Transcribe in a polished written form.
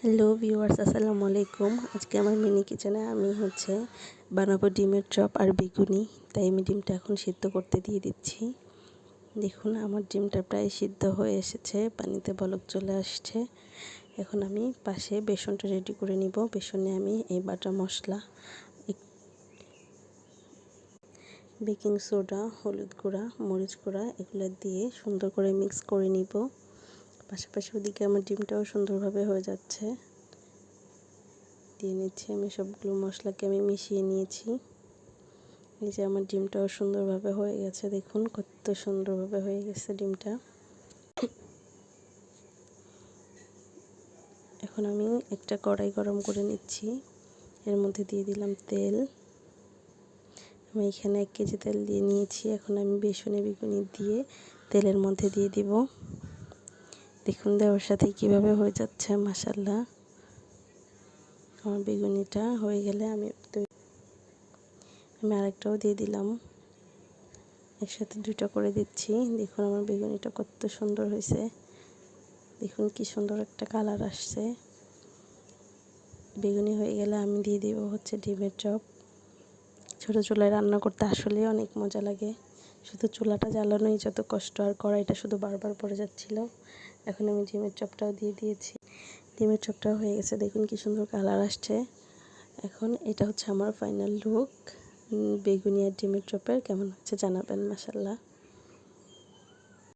Hello viewers, আসসালামু আলাইকুম। আজকে আমার মিনি কিচেনে আমি বানাবো ডিমের চপ আর বেগুনি। তাই আমি ডিমটা এখন সিদ্ধ করতে দিয়ে দিচ্ছি। দেখুন আমার ডিমটা প্রায় সিদ্ধ হয়ে এসেছে, পানিতে বলক চলে আসছে। এখন আমি পাশে বেসনটা রেডি করে নিব। বেসনে আমি এই বাটা মশলা, বেকিং সোডা, হলুদ গুঁড়া, মরিচ গুঁড়া এগুলো দিয়ে সুন্দর করে মিক্স করে নিব। পাশাপাশি ওদিকে আমার ডিমটাও সুন্দরভাবে হয়ে যাচ্ছে। দিয়ে নিচ্ছি আমি সবগুলো মশলাকে আমি মিশিয়ে নিয়েছি। এই যে আমার ডিমটাও সুন্দরভাবে হয়ে গেছে, দেখুন কত সুন্দরভাবে হয়ে গেছে ডিমটা। এখন আমি একটা কড়াই গরম করে নিচ্ছি, এর মধ্যে দিয়ে দিলাম তেল। আমি এখানে 1 কেজি তেল দিয়ে নিয়েছি। এখন আমি বেসনে বেগুনি দিয়ে তেলের মধ্যে দিয়ে দিব। দেখুন দেওয়ার সাথে কিভাবে হয়ে যাচ্ছে, মাশাআল্লাহ। আমার বেগুনিটা হয়ে গেলে আমি আরেকটাও দিয়ে দিলাম, একসাথে 2টা করে দিচ্ছি। দেখুন আমার বেগুনিটা কত সুন্দর হয়েছে, দেখুন কি সুন্দর একটা কালার আসছে। বেগুনি হয়ে গেলে আমি দিয়ে দিব ডিমের চপ। ছোটো চুলায় রান্না করতে আসলেই অনেক মজা লাগে। শুধু চুলাটা জ্বালানোই যত কষ্ট, আর কড়াইটা শুধু বারবার পড়ে যাচ্ছিল। এখন আমি ডিমের চপটাও দিয়ে দিয়েছি। ডিমের চপটাও হয়ে গেছে, দেখুন কি সুন্দর কালার আসছে। এখন এটা আমার ফাইনাল লুক। বেগুনি আর ডিমের চপের কেমন হচ্ছে জানাবেন, মাশাআল্লাহ।